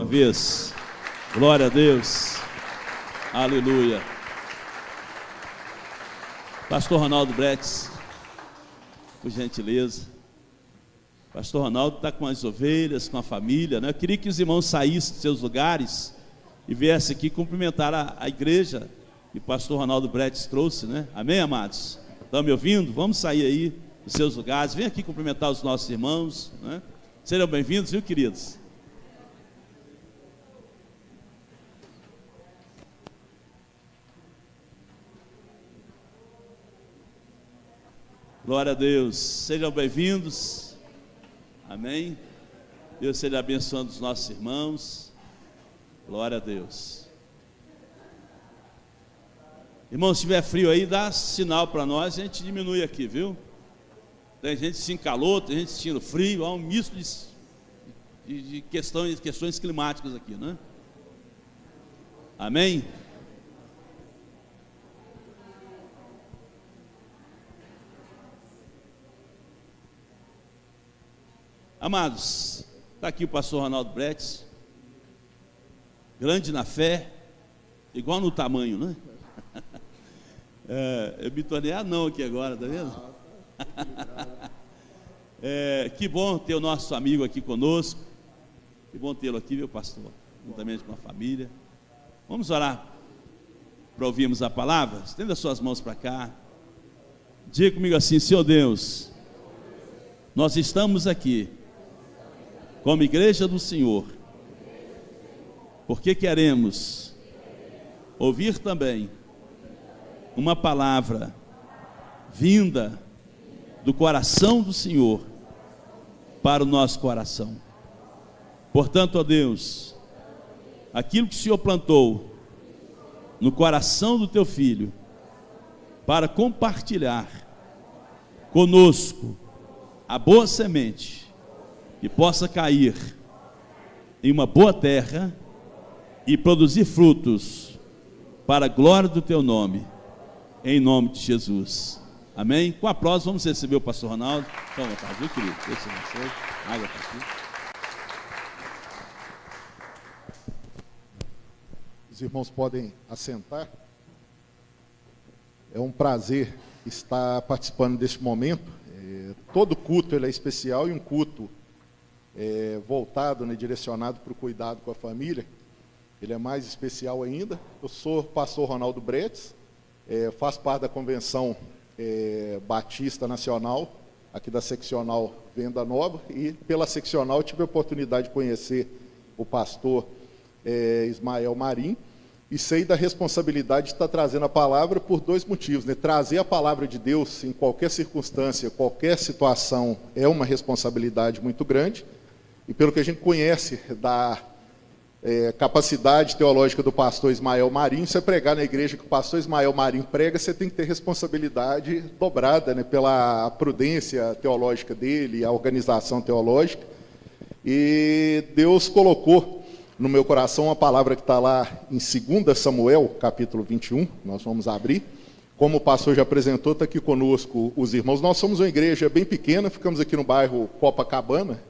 vez. Glória a Deus. Aleluia. Pastor Ronaldo Bretes, por gentileza. Pastor Ronaldo está com as ovelhas, com a família, né? Eu queria que os irmãos saíssem dos seus lugares e viessem aqui cumprimentar a igreja que o pastor Ronaldo Bretes trouxe, né? Amém, amados? Estão me ouvindo? Vamos sair aí dos seus lugares. Vem aqui cumprimentar os nossos irmãos, né? Sejam bem-vindos, viu, queridos? Glória a Deus. Sejam bem-vindos. Amém. Deus seja abençoando os nossos irmãos. Glória a Deus. Irmão, se tiver frio aí, dá sinal para nós, a gente diminui aqui, viu? Tem gente sentindo calor, tem gente sentindo frio, há um misto de questões climáticas aqui, né? Amém? Amados, está aqui o pastor Ronaldo Bretes, grande na fé, igual no tamanho, né? Eu me tornei anão aqui agora, tá vendo? Que bom ter o nosso amigo aqui conosco, que bom tê-lo aqui, meu pastor, juntamente com a família. Vamos orar para ouvirmos a palavra. Estenda suas mãos para cá, diga comigo assim: Senhor Deus, nós estamos aqui como igreja do Senhor, porque queremos ouvir também uma palavra vinda do coração do Senhor para o nosso coração. Portanto, ó Deus, aquilo que o Senhor plantou no coração do teu filho para compartilhar conosco a boa semente, que possa cair em uma boa terra e produzir frutos para a glória do teu nome, em nome de Jesus. Amém? Com aplausos, vamos receber o pastor Ronaldo. Então, à vontade, viu, querido? Deus te abençoe. Água está aqui. Os irmãos podem assentar. É um prazer estar participando deste momento. Todo culto ele é especial, e um culto voltado, né, direcionado para o cuidado com a família, ele é mais especial ainda. Eu sou pastor Ronaldo Bretes, faço parte da convenção Batista Nacional, aqui da seccional Venda Nova, e pela seccional tive a oportunidade de conhecer o pastor Ismael Marim, e sei da responsabilidade de estar trazendo a palavra por dois motivos, né? Trazer a palavra de Deus em qualquer circunstância, qualquer situação, é uma responsabilidade muito grande, e pelo que a gente conhece da capacidade teológica do pastor Ismael Marim, você pregar na igreja que o pastor Ismael Marim prega, você tem que ter responsabilidade dobrada, né, pela prudência teológica dele, a organização teológica. E Deus colocou no meu coração uma palavra que está lá em 2 Samuel, capítulo 21, nós vamos abrir. Como o pastor já apresentou, está aqui conosco os irmãos. Nós somos uma igreja bem pequena, ficamos aqui no bairro Copacabana,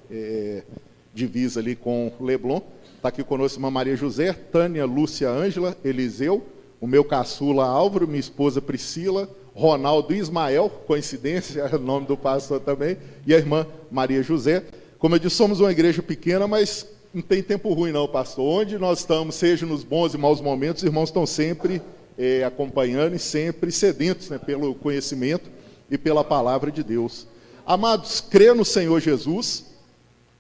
divisa ali com Leblon. Está aqui conosco a irmã Maria José, Tânia, Lúcia, Ângela, Eliseu, o meu caçula Álvaro, minha esposa Priscila, Ronaldo e Ismael, coincidência, é o nome do pastor também, e a irmã Maria José. Como eu disse, somos uma igreja pequena, mas não tem tempo ruim não, pastor. Onde nós estamos, seja nos bons e maus momentos, os irmãos estão sempre acompanhando e sempre sedentos, né, pelo conhecimento e pela palavra de Deus. Amados, crê no Senhor Jesus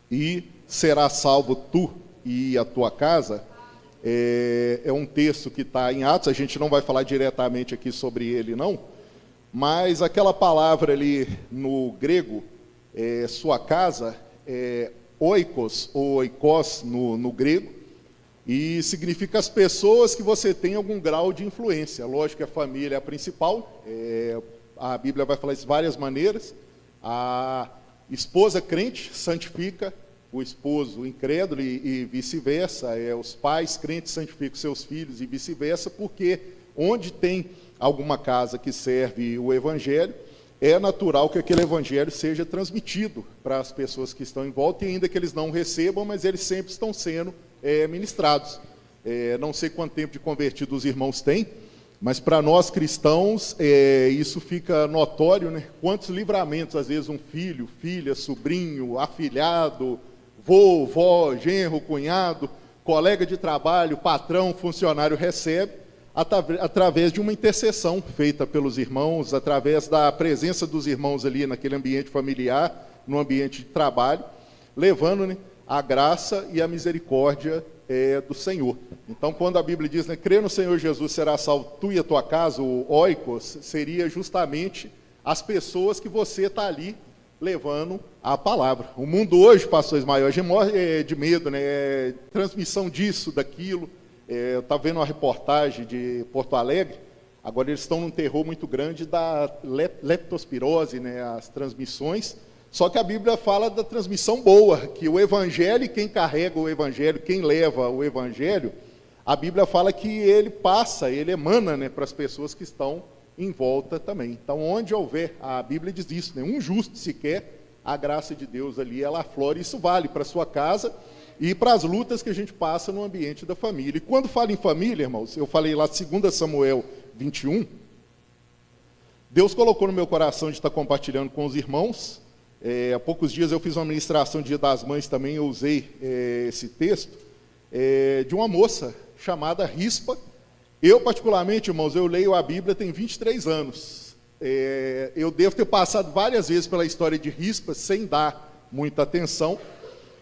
e será salvo tu e a tua casa. É um texto que está em Atos, a gente não vai falar diretamente aqui sobre ele não, mas aquela palavra ali no grego, sua casa, oikos ou oikos no grego, e significa as pessoas que você tem algum grau de influência. Lógico que a família é a principal, a Bíblia vai falar isso de várias maneiras. A esposa crente santifica o esposo incrédulo e vice-versa, os pais crentes santificam seus filhos e vice-versa, porque onde tem alguma casa que serve o evangelho, é natural que aquele evangelho seja transmitido para as pessoas que estão em volta, e ainda que eles não recebam, mas eles sempre estão sendo ministrados. Não sei quanto tempo de convertido os irmãos têm, mas para nós cristãos isso fica notório, né? Quantos livramentos, às vezes, um filho, filha, sobrinho, afilhado, vô, vó, genro, cunhado, colega de trabalho, patrão, funcionário recebe, através de uma intercessão feita pelos irmãos, através da presença dos irmãos ali naquele ambiente familiar, no ambiente de trabalho, levando, né, a graça e a misericórdia do Senhor. Então, quando a Bíblia diz, né, crê no Senhor Jesus, será salvo tu e a tua casa, o oikos, seria justamente as pessoas que você está ali levando a palavra. O mundo hoje, pastor Ismael, a gente morre de medo, né? Transmissão disso, daquilo. Eu estava vendo uma reportagem de Porto Alegre, agora eles estão num terror muito grande da leptospirose, né? As transmissões. Só que a Bíblia fala da transmissão boa, que o Evangelho, quem carrega o Evangelho, quem leva o Evangelho, a Bíblia fala que ele passa, ele emana, né, para as pessoas que estão em volta também. Então, onde houver, a Bíblia diz isso, né, um justo sequer, a graça de Deus ali, ela aflora, isso vale para a sua casa e para as lutas que a gente passa no ambiente da família. E quando falo em família, irmãos, eu falei lá 2 Samuel 21, Deus colocou no meu coração de estar compartilhando com os irmãos. Há poucos dias eu fiz uma ministração Dia das Mães também, eu usei esse texto, de uma moça chamada Rispa. Eu, particularmente, irmãos, eu leio a Bíblia tem 23 anos. Eu devo ter passado várias vezes pela história de Rispa, sem dar muita atenção,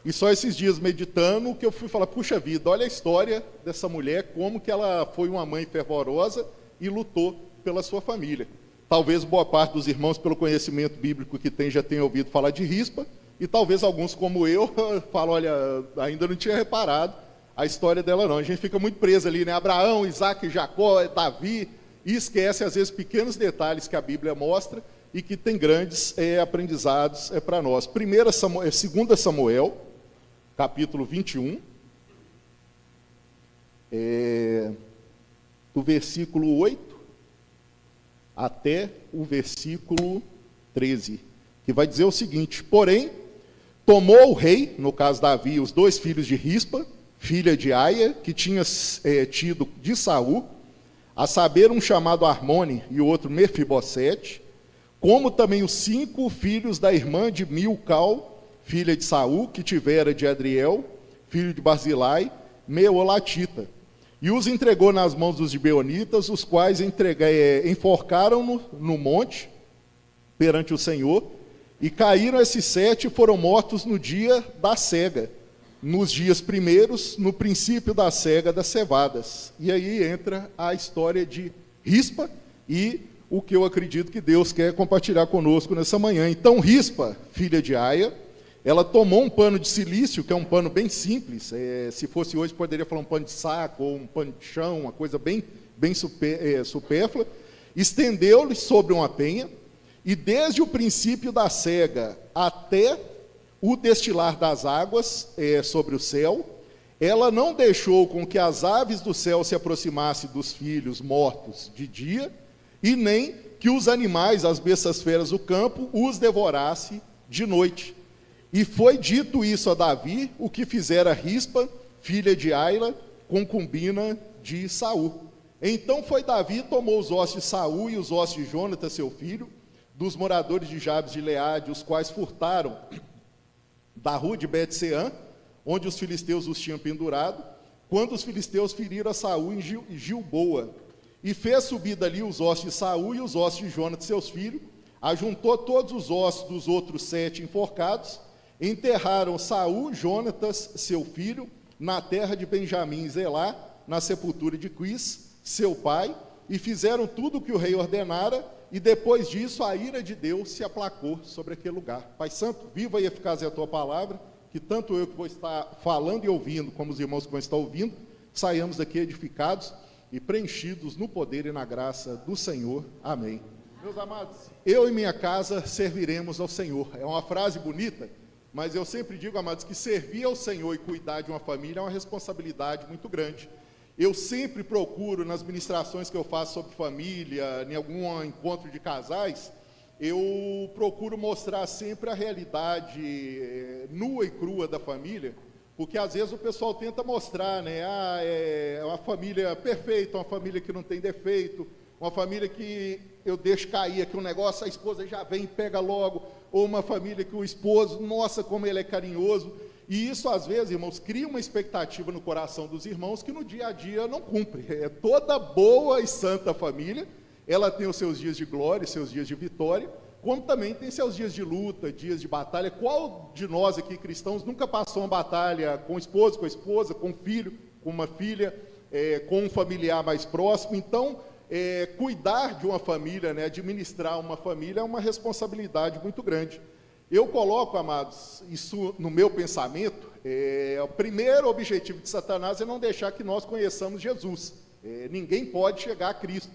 e só esses dias meditando, que eu fui falar, puxa vida, olha a história dessa mulher, como que ela foi uma mãe fervorosa e lutou pela sua família. Talvez boa parte dos irmãos, pelo conhecimento bíblico que tem, já tenha ouvido falar de Rispa, e talvez alguns, como eu, falam, olha, ainda não tinha reparado a história dela não. A gente fica muito preso ali, né? Abraão, Isaac, Jacó, Davi, e esquece, às vezes, pequenos detalhes que a Bíblia mostra e que tem grandes aprendizados para nós. 2 Samuel, capítulo 21, do versículo 8, até o versículo 13, que vai dizer o seguinte: porém, tomou o rei, no caso Davi, os 2 filhos de Rispa, filha de Aia, que tinha tido de Saul, a saber, um chamado Armone e o outro Mefibosete, como também os 5 filhos da irmã de Milcal, filha de Saul, que tivera de Adriel, filho de Barzilai, Meolatita. E os entregou nas mãos dos gibeonitas, os quais enforcaram-no no monte, perante o Senhor, e caíram esses 7 e foram mortos no dia da cega, nos dias primeiros, no princípio da cega das cevadas. E aí entra a história de Rispa e o que eu acredito que Deus quer compartilhar conosco nessa manhã. Então, Rispa, filha de Aia, ela tomou um pano de silício, que é um pano bem simples, se fosse hoje poderia falar um pano de saco ou um pano de chão, uma coisa bem supérflua, estendeu-lhe sobre uma penha, e desde o princípio da cega até o destilar das águas sobre o céu, ela não deixou com que as aves do céu se aproximassem dos filhos mortos de dia, e nem que os animais, as bestas feras do campo, os devorassem de noite. E foi dito isso a Davi, o que fizera Rispa, filha de Aila, concubina de Saul. Então foi Davi, tomou os ossos de Saul e os ossos de Jonatas, seu filho, dos moradores de Jabes de Gileade, os quais furtaram da rua de Bet-Seã, onde os filisteus os tinham pendurado, quando os filisteus feriram a Saul em Gilboa. E fez subir dali os ossos de Saul e os ossos de Jonatas, seus filhos, ajuntou todos os ossos dos outros 7 enforcados, enterraram Saul, Jonatas, seu filho, na terra de Benjamim, Zelá, na sepultura de Quis, seu pai, e fizeram tudo o que o rei ordenara, e depois disso a ira de Deus se aplacou sobre aquele lugar. Pai Santo, viva e eficaz é a tua palavra, que tanto eu que vou estar falando e ouvindo, como os irmãos que vão estar ouvindo, saiamos daqui edificados e preenchidos no poder e na graça do Senhor. Amém. Meus amados, eu e minha casa serviremos ao Senhor. É uma frase bonita, mas eu sempre digo, amados, que servir ao Senhor e cuidar de uma família é uma responsabilidade muito grande. Eu sempre procuro, nas ministrações que eu faço sobre família, em algum encontro de casais, eu procuro mostrar sempre a realidade nua e crua da família, Porque às vezes o pessoal tenta mostrar, né? É uma família perfeita, uma família que não tem defeito, uma família que eu deixo cair aqui um negócio, a esposa já vem e pega logo, ou uma família que o esposo, nossa, como ele é carinhoso. E isso, às vezes, irmãos, cria uma expectativa no coração dos irmãos que no dia a dia não cumpre. Toda boa e santa família, ela tem os seus dias de glória, seus dias de vitória, como também tem seus dias de luta, dias de batalha. Qual de nós aqui, cristãos, nunca passou uma batalha com o esposo, com a esposa, com o filho, com uma filha, com um familiar mais próximo? Então, cuidar de uma família, né, administrar uma família é uma responsabilidade muito grande. Eu coloco, amados, isso no meu pensamento, o primeiro objetivo de Satanás é não deixar que nós conheçamos Jesus. Ninguém pode chegar a Cristo.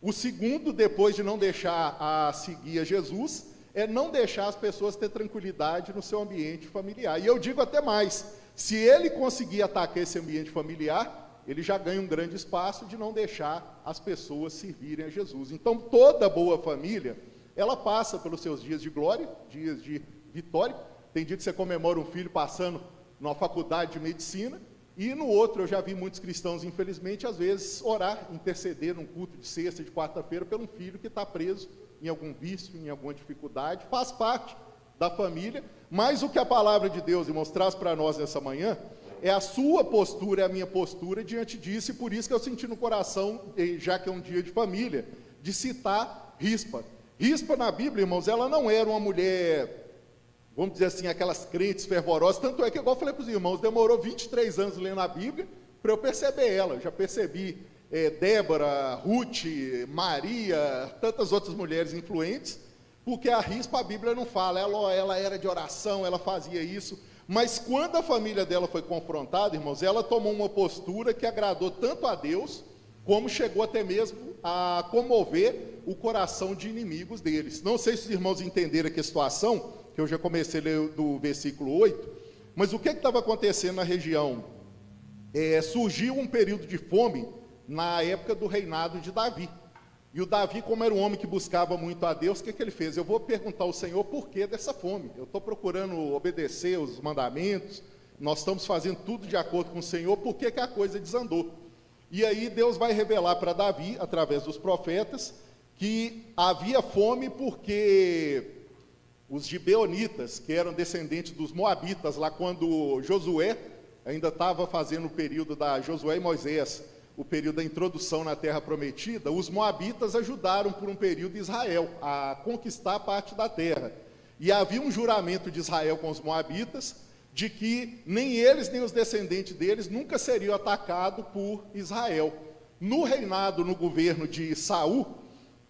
O segundo, depois de não deixar a seguir a Jesus, é não deixar as pessoas ter tranquilidade no seu ambiente familiar. E eu digo até mais, se ele conseguir atacar esse ambiente familiar, ele já ganha um grande espaço de não deixar as pessoas servirem a Jesus. Então, toda boa família, ela passa pelos seus dias de glória, dias de vitória. Tem dia que você comemora um filho passando numa faculdade de medicina, e no outro, eu já vi muitos cristãos, infelizmente, às vezes, orar, interceder num culto de sexta, de quarta-feira, pelo filho que está preso em algum vício, em alguma dificuldade. Faz parte da família, mas o que a palavra de Deus, irmãos, traz para nós nessa manhã, é a sua postura, é a minha postura diante disso, e por isso que eu senti no coração, já que é um dia de família, de citar Rispa. Rispa na Bíblia, irmãos, ela não era uma mulher, vamos dizer assim, aquelas crentes fervorosas, tanto é que, igual eu falei para os irmãos, demorou 23 anos lendo a Bíblia para eu perceber ela. Eu já percebi Débora, Ruth, Maria, tantas outras mulheres influentes, porque a Rispa, a Bíblia não fala, ela era de oração, ela fazia isso, mas quando a família dela foi confrontada, irmãos, ela tomou uma postura que agradou tanto a Deus, como chegou até mesmo a comover o coração de inimigos deles. Não sei se os irmãos entenderam aqui a situação, que eu já comecei a ler do versículo 8, mas o que estava acontecendo na região? Surgiu um período de fome na época do reinado de Davi. E o Davi, como era um homem que buscava muito a Deus, o que ele fez? Eu vou perguntar ao Senhor por que dessa fome. Eu estou procurando obedecer os mandamentos, nós estamos fazendo tudo de acordo com o Senhor, por que a coisa desandou? E aí Deus vai revelar para Davi, através dos profetas, que havia fome porque os gibeonitas, que eram descendentes dos moabitas, lá quando Josué ainda estava fazendo o período da Josué e Moisés, o período da introdução na terra prometida, os moabitas ajudaram por um período Israel a conquistar parte da terra. E havia um juramento de Israel com os moabitas, de que nem eles, nem os descendentes deles nunca seriam atacados por Israel. No reinado, no governo de Saul,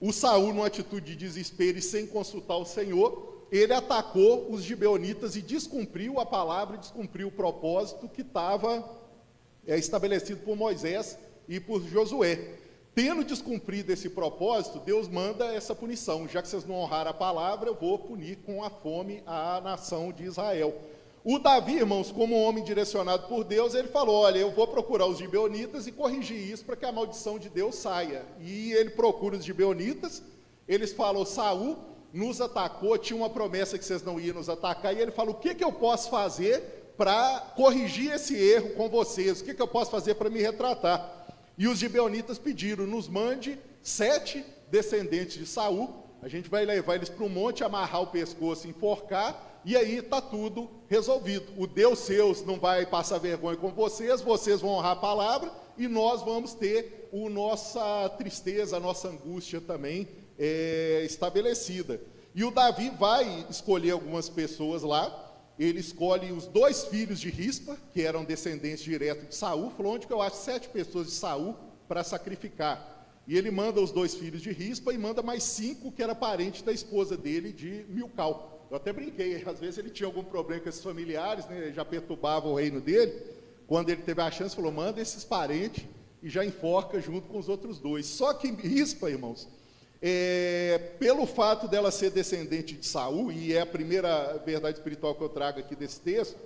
o Saul, numa atitude de desespero e sem consultar o Senhor, ele atacou os gibeonitas e descumpriu a palavra, descumpriu o propósito que estava estabelecido por Moisés e por Josué. Tendo descumprido esse propósito, Deus manda essa punição. Já que vocês não honraram a palavra, eu vou punir com a fome a nação de Israel. O Davi, irmãos, como um homem direcionado por Deus, ele falou, olha, eu vou procurar os gibeonitas e corrigir isso para que a maldição de Deus saia. E ele procura os gibeonitas, eles falam, Saul nos atacou, tinha uma promessa que vocês não iam nos atacar, e ele fala, o que eu posso fazer para corrigir esse erro com vocês? O que eu posso fazer para me retratar? E os gibeonitas pediram, nos mande 7 descendentes de Saul, a gente vai levar eles para um monte, amarrar o pescoço, enforcar, e aí está tudo resolvido. O Deus seus não vai passar vergonha com vocês vão honrar a palavra, e nós vamos ter a nossa tristeza, a nossa angústia também estabelecida. E o Davi vai escolher algumas pessoas lá, ele escolhe os 2 filhos de Rispa, que eram descendentes diretos de Saul, falou, onde que eu acho 7 pessoas de Saul para sacrificar? E ele manda os 2 filhos de Rispa e manda mais 5 que era parente da esposa dele, de Milcal. Eu até brinquei, às vezes ele tinha algum problema com esses familiares, né, já perturbava o reino dele. Quando ele teve a chance, falou, manda esses parentes e já enforca junto com os outros 2. Só que Rispa, irmãos, pelo fato dela ser descendente de Saul, e é a primeira verdade espiritual que eu trago aqui desse texto,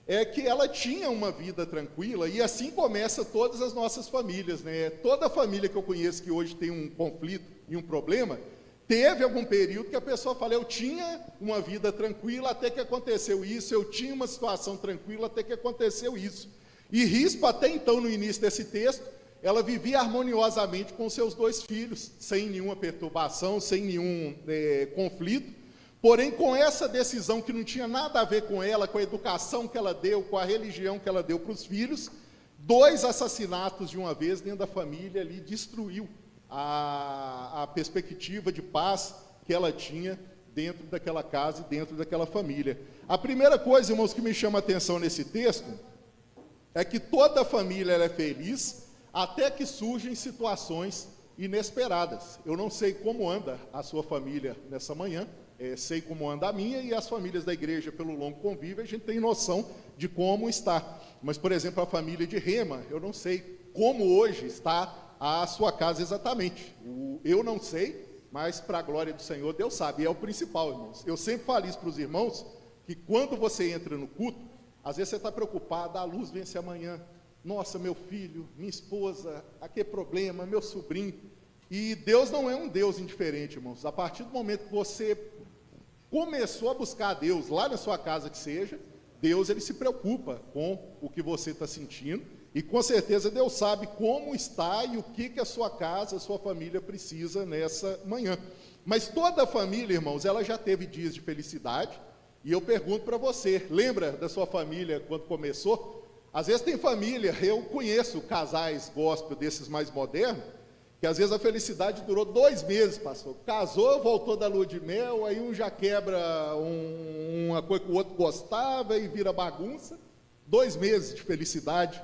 é que ela tinha uma vida tranquila, e assim começa todas as nossas famílias, né? Toda família que eu conheço que hoje tem um conflito e um problema, Teve algum período que a pessoa fala, eu tinha uma vida tranquila até que aconteceu isso, eu tinha uma situação tranquila até que aconteceu isso. E Rispa, até então, no início desse texto, ela vivia harmoniosamente com seus 2 filhos, sem nenhuma perturbação, sem nenhum conflito. Porém, com essa decisão que não tinha nada a ver com ela, com a educação que ela deu, com a religião que ela deu para os filhos, 2 assassinatos de uma vez dentro da família ali destruiu a perspectiva de paz que ela tinha dentro daquela casa e dentro daquela família. A primeira coisa, irmãos, que me chama a atenção nesse texto é que toda a família ela é feliz até que surgem situações inesperadas. Eu não sei como anda a sua família nessa manhã, sei como anda a minha e as famílias da igreja pelo longo convívio, a gente tem noção de como está. Mas, por exemplo, a família de Rema, eu não sei como hoje está a sua casa exatamente. Eu não sei, mas para a glória do Senhor, Deus sabe, e é o principal, irmãos. Eu sempre falo isso para os irmãos, que quando você entra no culto, às vezes você está preocupado, a luz vence amanhã, nossa, meu filho, minha esposa, aquele problema, meu sobrinho. E Deus não é um Deus indiferente, irmãos. A partir do momento que você começou a buscar a Deus, lá na sua casa que seja, Deus ele se preocupa com o que você está sentindo, e com certeza Deus sabe como está e o que a sua casa, a sua família precisa nessa manhã. Mas toda a família, irmãos, ela já teve dias de felicidade, e eu pergunto para você, lembra da sua família quando começou? Às vezes tem família, eu conheço casais gospel desses mais modernos, que às vezes a felicidade durou 2 meses, pastor. Casou, voltou da lua de mel, aí um já quebra uma coisa que o outro gostava e vira bagunça. 2 meses de felicidade.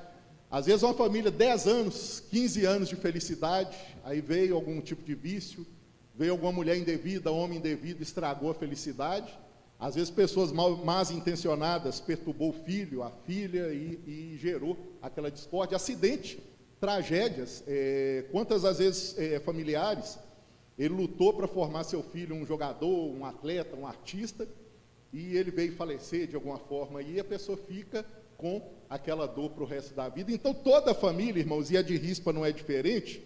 Às vezes uma família, 10 anos, 15 anos de felicidade, aí veio algum tipo de vício, veio alguma mulher indevida, homem indevido, estragou a felicidade. Às vezes pessoas mal intencionadas perturbou o filho, a filha e gerou aquela discórdia, acidente, tragédias. Quantas às vezes familiares, ele lutou para formar seu filho um jogador, um atleta, um artista, e ele veio falecer de alguma forma, e a pessoa fica com aquela dor para o resto da vida. Então toda a família, irmãos, e a de Rispa não é diferente,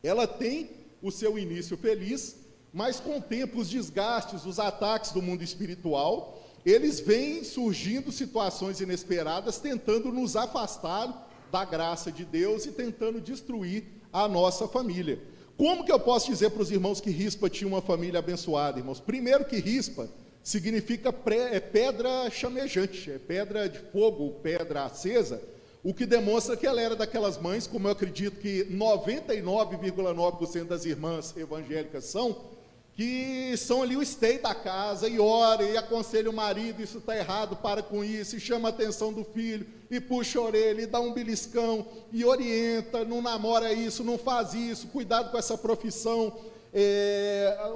ela tem o seu início feliz, mas com o tempo os desgastes, os ataques do mundo espiritual, eles vêm surgindo situações inesperadas, tentando nos afastar da graça de Deus e tentando destruir a nossa família. Como que eu posso dizer para os irmãos que Rispa tinha uma família abençoada, irmãos? Primeiro que Rispa significa pedra chamejante, é pedra de fogo, pedra acesa, o que demonstra que ela era daquelas mães, como eu acredito que 99,9% das irmãs evangélicas são, que são ali o esteio da casa, e ora, e aconselha o marido, isso está errado, para com isso, e chama a atenção do filho, e puxa a orelha, e dá um beliscão, e orienta, não namora isso, não faz isso, cuidado com essa profissão.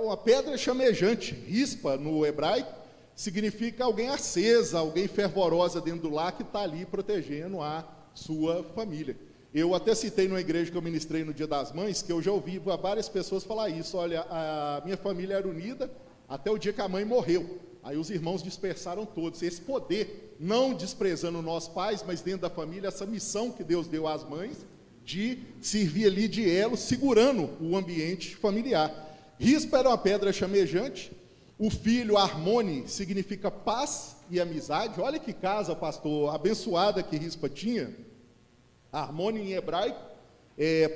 Uma pedra chamejante, Rispa, no hebraico, significa alguém acesa, alguém fervorosa dentro do lar, que está ali protegendo a sua família. Eu até citei numa igreja que eu ministrei no Dia das Mães, que eu já ouvi várias pessoas falar isso, olha, a minha família era unida até o dia que a mãe morreu. Aí os irmãos dispersaram todos. Esse poder, não desprezando nós pais, mas dentro da família, essa missão que Deus deu às mães, de servir ali de elo, segurando o ambiente familiar. Rispa era uma pedra chamejante, o filho Armone significa paz e amizade. Olha que casa, pastor, abençoada que Rispa tinha. Armone em hebraico,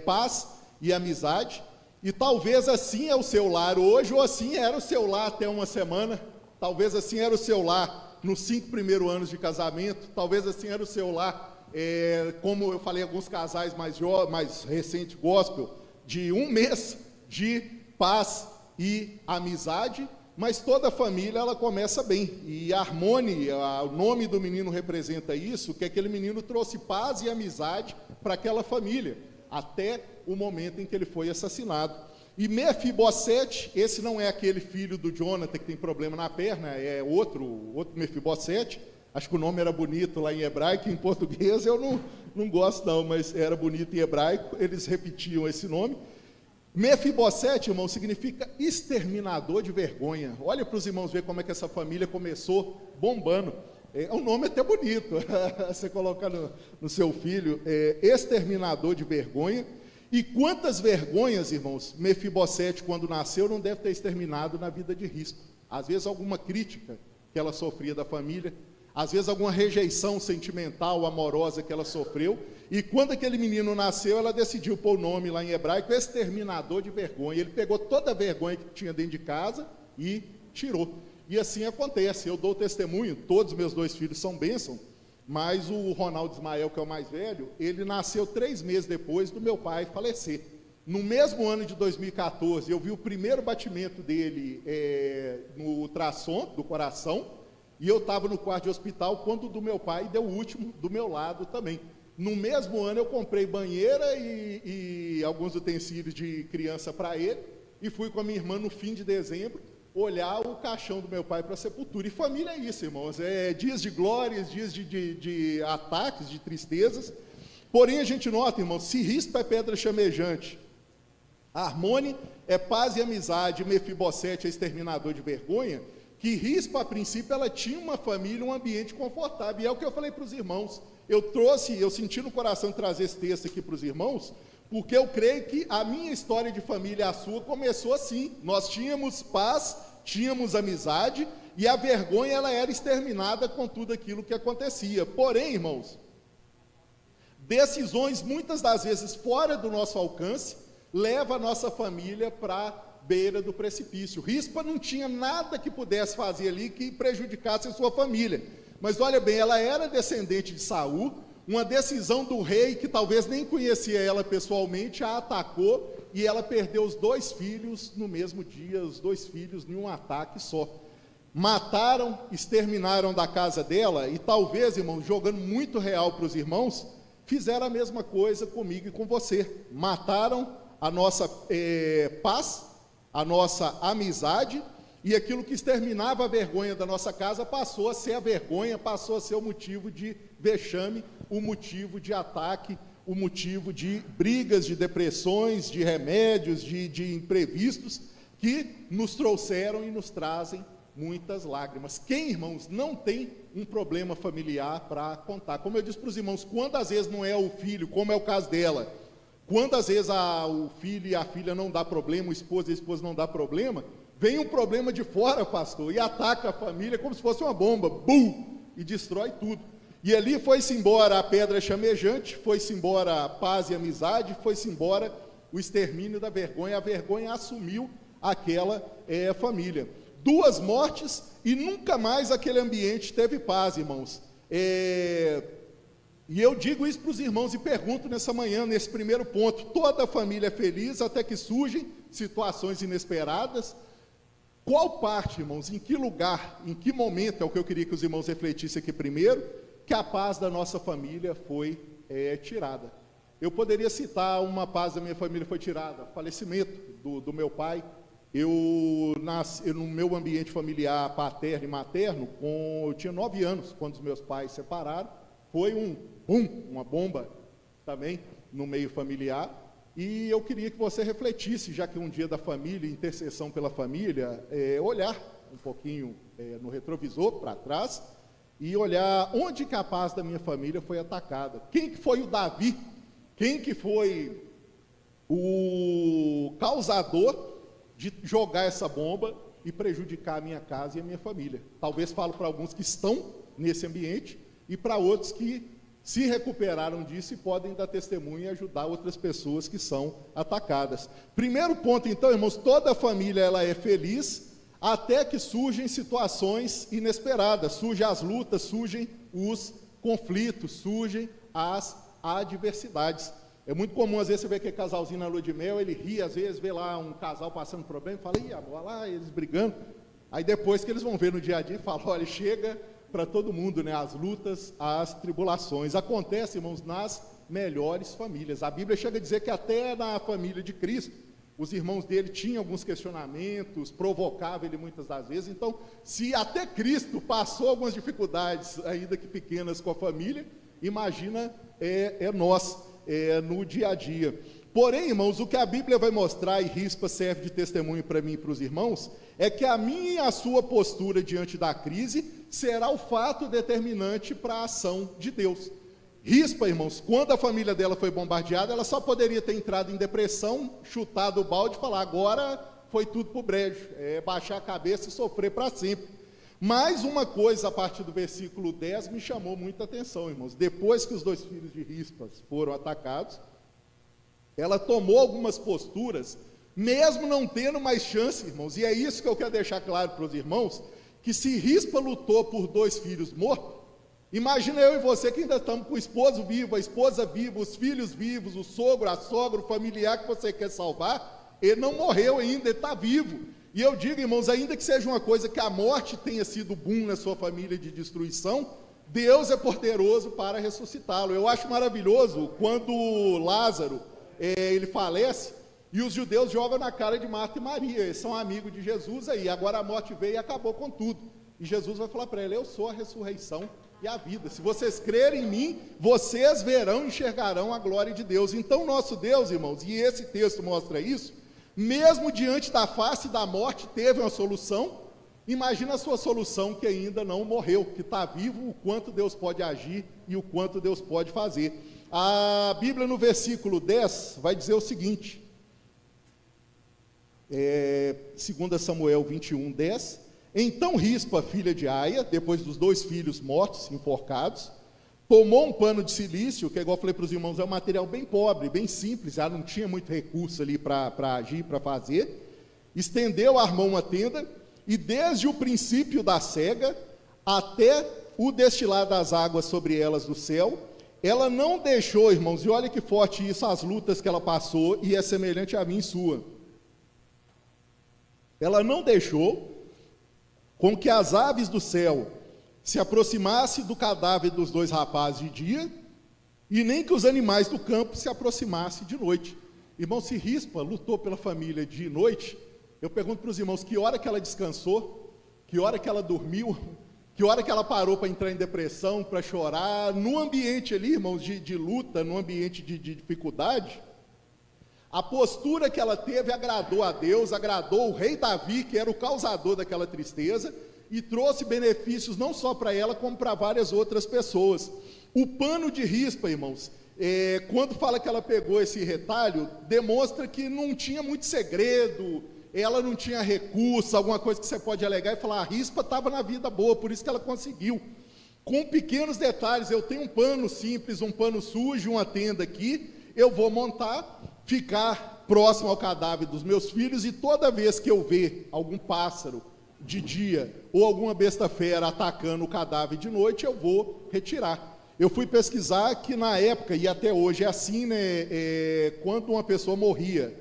paz e amizade, e talvez assim é o seu lar hoje, ou assim era o seu lar até uma semana, talvez assim era o seu lar nos 5 primeiros anos de casamento, talvez assim era o seu lar, como eu falei, alguns casais mais recentes, gospel, de 1 mês de paz e amizade, mas toda a família ela começa bem, e Armone, o nome do menino representa isso, que aquele menino trouxe paz e amizade para aquela família, até o momento em que ele foi assassinado. E Mefibosete, esse não é aquele filho do Jonathan que tem problema na perna, é outro Mefibosete, acho que o nome era bonito lá em hebraico, em português eu não gosto não, mas era bonito em hebraico, eles repetiam esse nome. Mefibosete, irmão, significa exterminador de vergonha. Olha para os irmãos ver como é que essa família começou bombando. É um nome até bonito, você coloca no seu filho, exterminador de vergonha. E quantas vergonhas, irmãos, Mefibosete, quando nasceu, não deve ter exterminado na vida de Rispa. Às vezes alguma crítica que ela sofria da família, às vezes alguma rejeição sentimental, amorosa que ela sofreu, e quando aquele menino nasceu, ela decidiu pôr o nome lá em hebraico, exterminador de vergonha. Ele pegou toda a vergonha que tinha dentro de casa e tirou. E assim acontece, eu dou testemunho, todos os meus 2 filhos são bênção, mas o Ronaldo Ismael, que é o mais velho, ele nasceu 3 meses depois do meu pai falecer. No mesmo ano de 2014, eu vi o primeiro batimento dele no ultrassom do coração, e eu estava no quarto de hospital quando o do meu pai deu o último do meu lado também. No mesmo ano eu comprei banheira e alguns utensílios de criança para ele, e fui com a minha irmã no fim de dezembro olhar o caixão do meu pai para a sepultura. E família é isso, irmãos, dias de glórias, dias de ataques, de tristezas. Porém a gente nota, irmãos, se Rispa é pedra chamejante, Harmone é paz e amizade, Mefibosete é exterminador de vergonha, que Rispa, a princípio, ela tinha uma família, um ambiente confortável, e é o que eu falei para os irmãos. Eu senti no coração trazer esse texto aqui para os irmãos, porque eu creio que a minha história de família e a sua começou assim. Nós tínhamos paz, tínhamos amizade, e a vergonha ela era exterminada com tudo aquilo que acontecia. Porém, irmãos, decisões muitas das vezes fora do nosso alcance levam a nossa família para a beira do precipício. Rispa não tinha nada que pudesse fazer ali que prejudicasse a sua família. Mas olha bem, ela era descendente de Saul. Uma decisão do rei, que talvez nem conhecia ela pessoalmente, a atacou, e ela perdeu os 2 filhos no mesmo dia, os 2 filhos em um ataque só. Mataram, exterminaram da casa dela, e talvez, irmãos, jogando muito real para os irmãos, fizeram a mesma coisa comigo e com você. Mataram a nossa paz, a nossa amizade, e aquilo que exterminava a vergonha da nossa casa passou a ser a vergonha, passou a ser o motivo de vexame, o motivo de ataque, o motivo de brigas, de depressões, de remédios, de imprevistos, que nos trouxeram e nos trazem muitas lágrimas. Quem, irmãos, não tem um problema familiar para contar? Como eu disse para os irmãos, quando às vezes não é o filho, como é o caso dela, quando às vezes o filho e a filha não dá problema, o esposo e a esposa não dá problema, vem um problema de fora, pastor, e ataca a família como se fosse uma bomba, bum, e destrói tudo. E ali foi-se embora a pedra chamejante, foi-se embora a paz e amizade, foi-se embora o extermínio da vergonha. A vergonha assumiu aquela família. 2 mortes e nunca mais aquele ambiente teve paz, irmãos. E eu digo isso para os irmãos e pergunto nessa manhã, nesse primeiro ponto: toda a família é feliz até que surgem situações inesperadas? Qual parte, irmãos, em que lugar, em que momento, é o que eu queria que os irmãos refletissem aqui primeiro, que a paz da nossa família foi tirada? Eu poderia citar uma paz da minha família foi tirada: falecimento do meu pai. Eu nasci no meu ambiente familiar paterno e materno, eu tinha 9 anos, quando os meus pais se separaram. Foi uma bomba também no meio familiar. E eu queria que você refletisse, já que um dia da família, intercessão pela família, olhar um pouquinho no retrovisor, para trás, e olhar onde que a paz da minha família foi atacada. Quem que foi o Davi? Quem que foi o causador de jogar essa bomba e prejudicar a minha casa e a minha família? Talvez falo para alguns que estão nesse ambiente e para outros que se recuperaram disso e podem dar testemunho e ajudar outras pessoas que são atacadas. Primeiro ponto, então, irmãos, toda a família ela é feliz até que surgem situações inesperadas, surgem as lutas, surgem os conflitos, surgem as adversidades. É muito comum, às vezes, você ver aquele casalzinho na lua de mel, ele ri, às vezes, vê lá um casal passando problema, e fala: ih, amor, lá eles brigando. Aí depois que eles vão ver no dia a dia, fala: olha, chega para todo mundo, né, as lutas, as tribulações. Acontece, irmãos, nas melhores famílias. A Bíblia chega a dizer que até na família de Cristo, os irmãos dele tinham alguns questionamentos, provocavam ele muitas das vezes. Então, se até Cristo passou algumas dificuldades, ainda que pequenas, com a família, imagina nós, no dia a dia. Porém, irmãos, o que a Bíblia vai mostrar, e Rispa serve de testemunho para mim e para os irmãos, é que a minha e a sua postura diante da crise será o fato determinante para a ação de Deus. Rispa, irmãos, quando a família dela foi bombardeada, ela só poderia ter entrado em depressão, chutado o balde e falar, agora foi tudo pro brejo, baixar a cabeça e sofrer para sempre. Mas uma coisa, a partir do versículo 10, me chamou muita atenção, irmãos. Depois que os 2 filhos de Rispa foram atacados, ela tomou algumas posturas, mesmo não tendo mais chance, irmãos. E é isso que eu quero deixar claro para os irmãos, que se Rispa lutou por 2 filhos mortos, imagina eu e você que ainda estamos com o esposo vivo, a esposa viva, os filhos vivos, o sogro, a sogra, o familiar que você quer salvar, ele não morreu ainda, ele está vivo. E eu digo, irmãos, ainda que seja uma coisa que a morte tenha sido boom na sua família de destruição, Deus é poderoso para ressuscitá-lo. Eu acho maravilhoso quando Lázaro, ele falece, e os judeus jogam na cara de Marta e Maria, eles são amigos de Jesus aí, agora a morte veio e acabou com tudo. E Jesus vai falar para ele, eu sou a ressurreição e a vida. Se vocês crerem em mim, vocês verão e enxergarão a glória de Deus. Então, nosso Deus, irmãos, e esse texto mostra isso, mesmo diante da face da morte, teve uma solução. Imagina a sua solução que ainda não morreu, que está vivo, o quanto Deus pode agir e o quanto Deus pode fazer. A Bíblia, no versículo 10, vai dizer o seguinte, 2 Samuel 21, 10, então Rispa, filha de Aia, depois dos 2 filhos mortos, enforcados, tomou um pano de silício, que igual eu falei para os irmãos, é um material bem pobre, bem simples, ela não tinha muito recurso ali para agir, para fazer, estendeu, armou uma tenda, e desde o princípio da cega, até o destilar das águas sobre elas do céu, ela não deixou, irmãos, e olha que forte isso, as lutas que ela passou, e é semelhante a mim e sua, ela não deixou com que as aves do céu se aproximassem do cadáver dos 2 rapazes de dia, e nem que os animais do campo se aproximassem de noite. Irmão, se Rispa lutou pela família de noite, eu pergunto para os irmãos, que hora que ela descansou, que hora que ela dormiu, que hora que ela parou para entrar em depressão, para chorar, num ambiente ali, irmãos, de luta, num ambiente de dificuldade. A postura que ela teve agradou a Deus, agradou o rei Davi, que era o causador daquela tristeza, e trouxe benefícios não só para ela, como para várias outras pessoas. O pano de Rispa, irmãos, quando fala que ela pegou esse retalho, demonstra que não tinha muito segredo, ela não tinha recurso, alguma coisa que você pode alegar e falar, a Rispa estava na vida boa, por isso que ela conseguiu. Com pequenos detalhes, eu tenho um pano simples, um pano sujo, uma tenda aqui, eu vou montar, ficar próximo ao cadáver dos meus filhos, e toda vez que eu ver algum pássaro de dia ou alguma besta fera atacando o cadáver de noite, eu vou retirar. Eu fui pesquisar que na época, e até hoje é assim, né, quando uma pessoa morria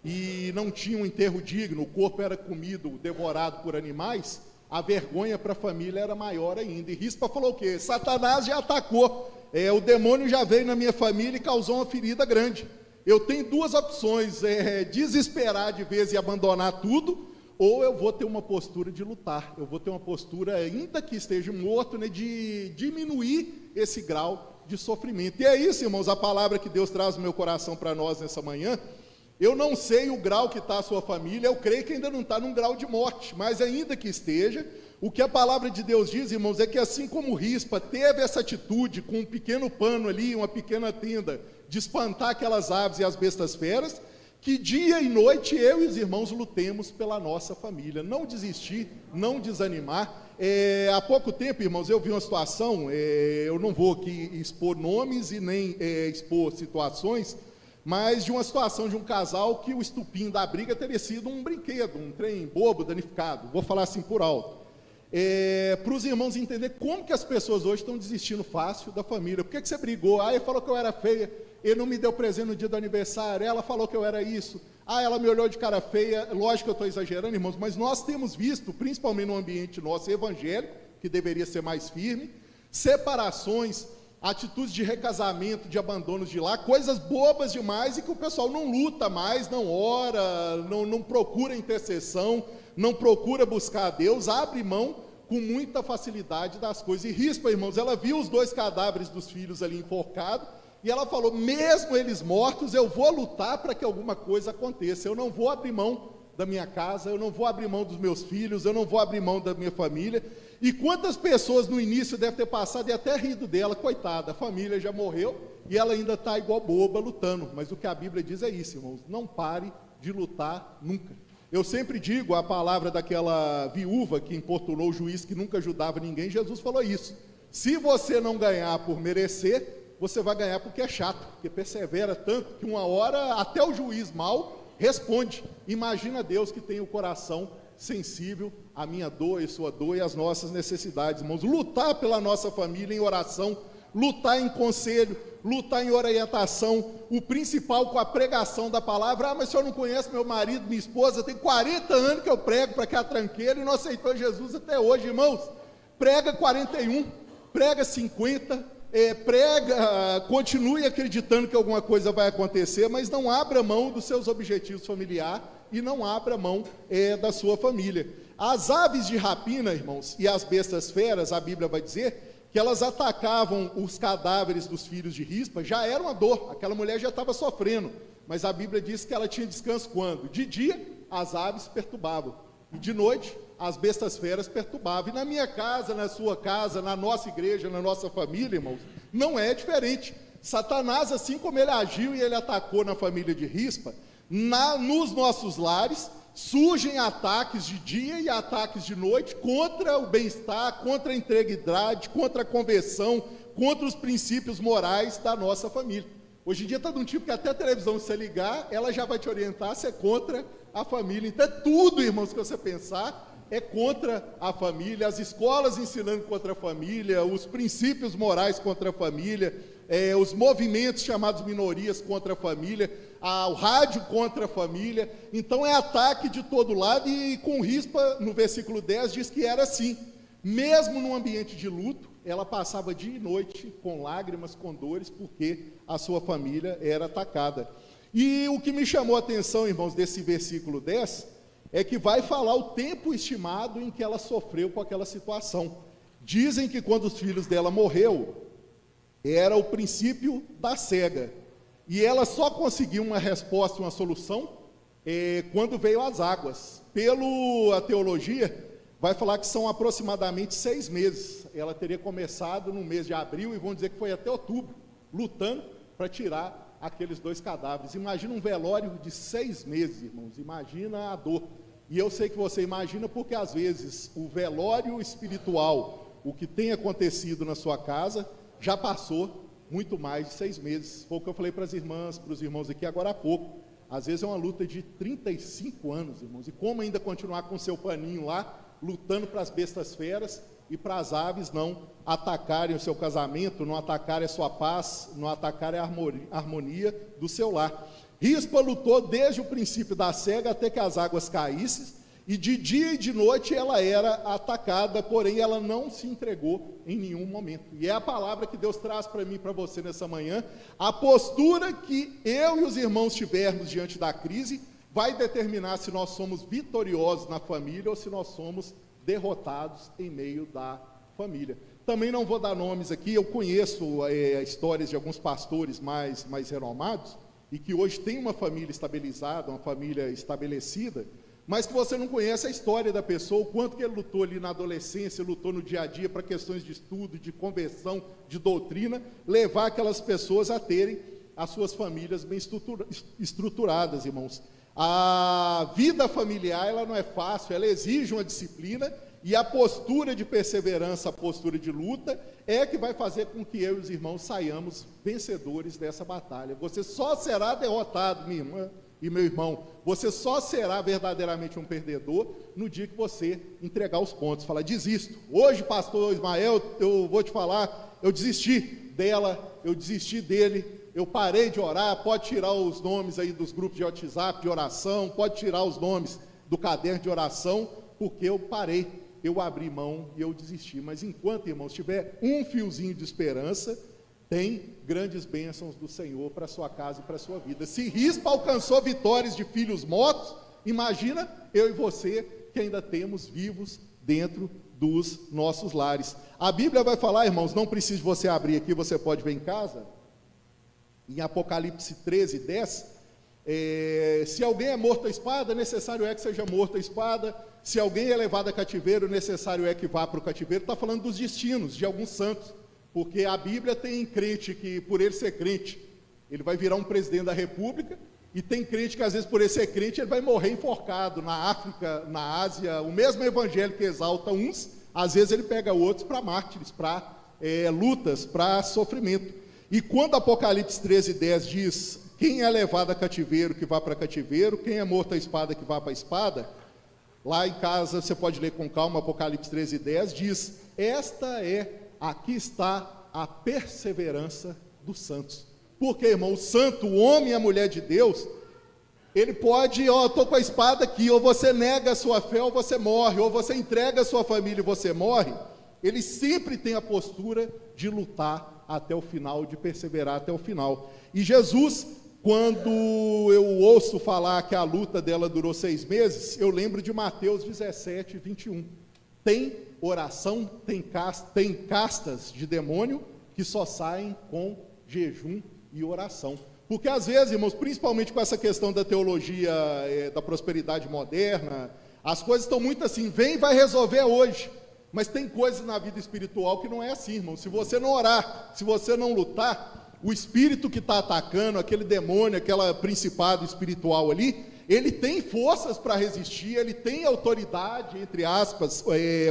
e não tinha um enterro digno, o corpo era comido, devorado por animais, a vergonha para a família era maior ainda. E Rispa falou o quê? Satanás já atacou, o demônio já veio na minha família e causou uma ferida grande. Eu tenho 2 opções, desesperar de vez e abandonar tudo, ou eu vou ter uma postura de lutar, eu vou ter uma postura, ainda que esteja morto, né, de diminuir esse grau de sofrimento. E é isso, irmãos, a palavra que Deus traz no meu coração para nós nessa manhã. Eu não sei o grau que está a sua família, eu creio que ainda não está num grau de morte, mas ainda que esteja, o que a palavra de Deus diz, irmãos, é que assim como Rispa teve essa atitude, com um pequeno pano ali, uma pequena tenda, de espantar aquelas aves e as bestas feras, que dia e noite eu e os irmãos lutemos pela nossa família, não desistir, não desanimar. Há pouco tempo, irmãos, eu vi uma situação, eu não vou aqui expor nomes e nem expor situações, mas de uma situação de um casal que o estupim da briga teria sido um brinquedo, um trem bobo, danificado, vou falar assim por alto. Para os irmãos entenderem como que as pessoas hoje estão desistindo fácil da família. Por que você brigou? Ele falou que eu era feia, ele não me deu presente no dia do aniversário, ela falou que eu era isso, ela me olhou de cara feia. Lógico que eu estou exagerando, irmãos, mas nós temos visto, principalmente no ambiente nosso evangélico, que deveria ser mais firme, separações, atitudes de recasamento, de abandonos de lar, coisas bobas demais, e que o pessoal não luta mais, não ora, não procura intercessão, não procura buscar a Deus, abre mão com muita facilidade das coisas. E Rispa, irmãos, ela viu os 2 cadáveres dos filhos ali enforcados, e ela falou, mesmo eles mortos, eu vou lutar para que alguma coisa aconteça, eu não vou abrir mão da minha casa, eu não vou abrir mão dos meus filhos, eu não vou abrir mão da minha família. E quantas pessoas no início devem ter passado e até rido dela, coitada, a família já morreu e ela ainda está igual boba lutando. Mas o que a Bíblia diz é isso, irmãos, não pare de lutar nunca. Eu sempre digo a palavra daquela viúva que importunou o juiz, que nunca ajudava ninguém. Jesus falou isso: se você não ganhar por merecer, você vai ganhar porque é chato, porque persevera tanto que uma hora até o juiz mau responde. Imagina Deus que tem o coração sensível à minha dor e sua dor e às nossas necessidades, irmãos. Lutar pela nossa família em oração, lutar em conselho, lutar em orientação, o principal com a pregação da palavra. Mas o senhor não conhece meu marido, minha esposa, tem 40 anos que eu prego para cá tranqueiro e não aceitou Jesus até hoje, irmãos. Prega 41, prega 50, prega, continue acreditando que alguma coisa vai acontecer, mas não abra mão dos seus objetivos familiares e não abra mão da sua família. As aves de rapina, irmãos, e as bestas feras, a Bíblia vai dizer que elas atacavam os cadáveres dos filhos de Rispa. Já era uma dor, aquela mulher já estava sofrendo, mas a Bíblia diz que ela tinha descanso quando? De dia, as aves perturbavam, e de noite, as bestas feras perturbavam. E na minha casa, na sua casa, na nossa igreja, na nossa família, irmãos, não é diferente. Satanás, assim como ele agiu e ele atacou na família de Rispa, nos nossos lares surgem ataques de dia e ataques de noite contra o bem-estar, contra a integridade, contra a conversão, contra os princípios morais da nossa família. Hoje em dia está de um tipo que até a televisão, se você ligar, ela já vai te orientar se é contra a família. Então é tudo, irmãos, que você pensar é contra a família, as escolas ensinando contra a família, os princípios morais contra a família, os movimentos chamados minorias contra a família, o rádio contra a família. Então é ataque de todo lado. E com Rispa, no versículo 10, diz que era assim, mesmo num ambiente de luto, ela passava dia e noite com lágrimas, com dores, porque a sua família era atacada. E o que me chamou a atenção, irmãos, desse versículo 10, é que vai falar o tempo estimado em que ela sofreu com aquela situação. Dizem que quando os filhos dela morreu, era o princípio da cega, e ela só conseguiu uma resposta, uma solução, quando veio as águas. Pela teologia, vai falar que são aproximadamente 6 meses. Ela teria começado no mês de abril, e vão dizer que foi até outubro, lutando para tirar aqueles 2 cadáveres. Imagina um velório de 6 meses, irmãos, imagina a dor. E eu sei que você imagina, porque às vezes o velório espiritual, o que tem acontecido na sua casa, já passou muito mais de 6 meses. Foi o que eu falei para as irmãs, para os irmãos aqui agora há pouco. Às vezes é uma luta de 35 anos, irmãos, e como ainda continuar com seu paninho lá, lutando para as bestas feras e para as aves não atacarem o seu casamento, não atacarem a sua paz, não atacarem a harmonia do seu lar. Rispa lutou desde o princípio da cega até que as águas caíssem, e de dia e de noite ela era atacada, porém ela não se entregou em nenhum momento. E é a palavra que Deus traz para mim e para você nessa manhã. A postura que eu e os irmãos tivermos diante da crise vai determinar se nós somos vitoriosos na família ou se nós somos derrotados em meio da família. Também não vou dar nomes aqui, eu conheço histórias de alguns pastores mais renomados, e que hoje tem uma família estabilizada, uma família estabelecida, mas que você não conhece a história da pessoa, o quanto que ele lutou ali na adolescência, lutou no dia a dia para questões de estudo, de conversão, de doutrina, levar aquelas pessoas a terem as suas famílias bem estruturadas, irmãos. A vida familiar, ela não é fácil, ela exige uma disciplina, e a postura de perseverança, a postura de luta, é que vai fazer com que eu e os irmãos saiamos vencedores dessa batalha. Você só será derrotado, minha irmã e meu irmão, você só será verdadeiramente um perdedor no dia que você entregar os pontos, falar, desisto. Hoje, pastor Ismael, eu vou te falar, eu desisti dela, eu desisti dele, eu parei de orar. Pode tirar os nomes aí dos grupos de WhatsApp, de oração, pode tirar os nomes do caderno de oração, porque eu parei, eu abri mão e eu desisti. Mas enquanto, irmãos, tiver um fiozinho de esperança, tem grandes bênçãos do Senhor para a sua casa e para a sua vida. Se Rispa alcançou vitórias de filhos mortos, imagina eu e você, que ainda temos vivos dentro dos nossos lares. A Bíblia vai falar, irmãos, não precisa você abrir aqui, você pode ver em casa, em Apocalipse 13:10, se alguém é morto à espada, necessário é que seja morto à espada. se alguém é levado a cativeiro, necessário é que vá para o cativeiro, está falando dos destinos de alguns santos, porque a Bíblia tem crente que, por ele ser crente, ele vai virar um presidente da república, e tem crente que, às vezes, por ele ser crente, ele vai morrer enforcado na África, na Ásia. O mesmo evangelho que exalta uns, às vezes ele pega outros para mártires, para lutas, para sofrimento. E quando Apocalipse 13:10 diz, quem é levado a cativeiro, que vá para cativeiro, quem é morto à espada, que vá para a espada, lá em casa você pode ler com calma, Apocalipse 13:10 diz, aqui está a perseverança dos santos. Porque, irmão, o santo, o homem e a mulher de Deus, ele pode, estou com a espada aqui, ou você nega a sua fé ou você morre, ou você entrega a sua família e você morre. Ele sempre tem a postura de lutar até o final, de perseverar até o final. E Jesus, quando eu ouço falar que a luta dela durou 6 meses, eu lembro de Mateus 17:21. Tem oração, tem castas de demônio que só saem com jejum e oração. Porque às vezes, irmãos, principalmente com essa questão da teologia da prosperidade moderna, as coisas estão muito assim, vem e vai resolver hoje. Mas tem coisas na vida espiritual que não é assim, irmão. Se você não orar, se você não lutar, o espírito que está atacando, aquele demônio, aquele principado espiritual ali, ele tem forças para resistir, ele tem autoridade, entre aspas,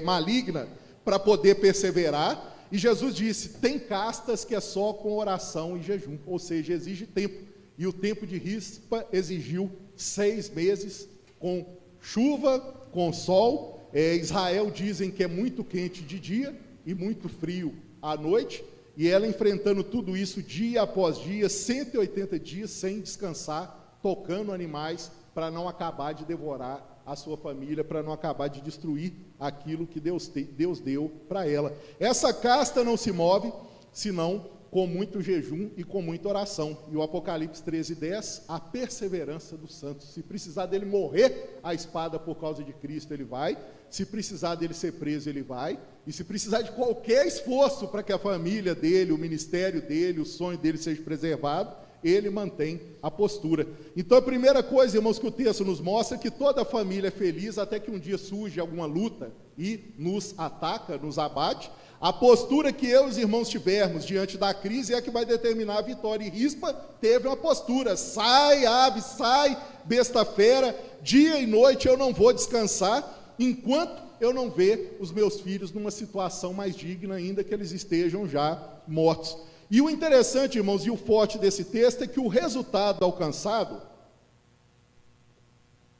maligna, para poder perseverar. E Jesus disse, tem castas que é só com oração e jejum, ou seja, exige tempo. E o tempo de Rispa exigiu 6 meses, com chuva, com sol. Israel dizem que é muito quente de dia e muito frio à noite. E ela enfrentando tudo isso dia após dia, 180 dias sem descansar, tocando animais para não acabar de devorar a sua família, para não acabar de destruir aquilo que Deus deu para ela. Essa casta não se move, senão com muito jejum e com muita oração. E o Apocalipse 13:10, a perseverança dos santos. Se precisar dele morrer a espada por causa de Cristo, ele vai. Se precisar dele ser preso, ele vai. E se precisar de qualquer esforço para que a família dele, o ministério dele, o sonho dele seja preservado, ele mantém a postura. Então a primeira coisa, irmãos, que o texto nos mostra é que toda família é feliz até que um dia surge alguma luta e nos ataca, nos abate. A postura que eu e os irmãos tivermos diante da crise é a que vai determinar a vitória. E Rispa teve uma postura, sai ave, sai besta fera, dia e noite eu não vou descansar, enquanto eu não ver os meus filhos numa situação mais digna, ainda que eles estejam já mortos. E o interessante, irmãos, e o forte desse texto é que o resultado alcançado,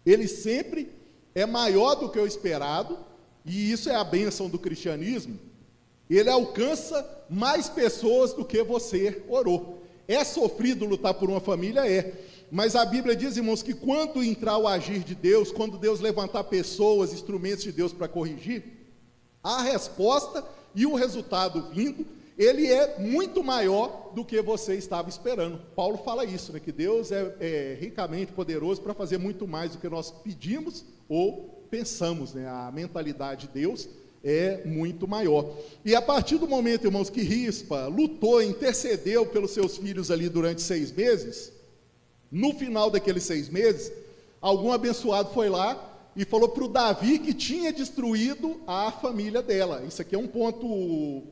ele sempre é maior do que o esperado, e isso é a bênção do cristianismo. Ele alcança mais pessoas do que você orou. É sofrido lutar por uma família? É. Mas a Bíblia diz, irmãos, que quando entrar o agir de Deus, quando Deus levantar pessoas, instrumentos de Deus para corrigir, a resposta e o resultado vindo, ele é muito maior do que você estava esperando. Paulo fala isso, né, que Deus é ricamente poderoso para fazer muito mais do que nós pedimos ou pensamos, né? A mentalidade de Deus é muito maior. E a partir do momento, irmãos, que Rispa lutou, intercedeu pelos seus filhos ali durante 6 meses, no final daqueles 6 meses, algum abençoado foi lá e falou para o Davi que tinha destruído a família dela. Isso aqui é um ponto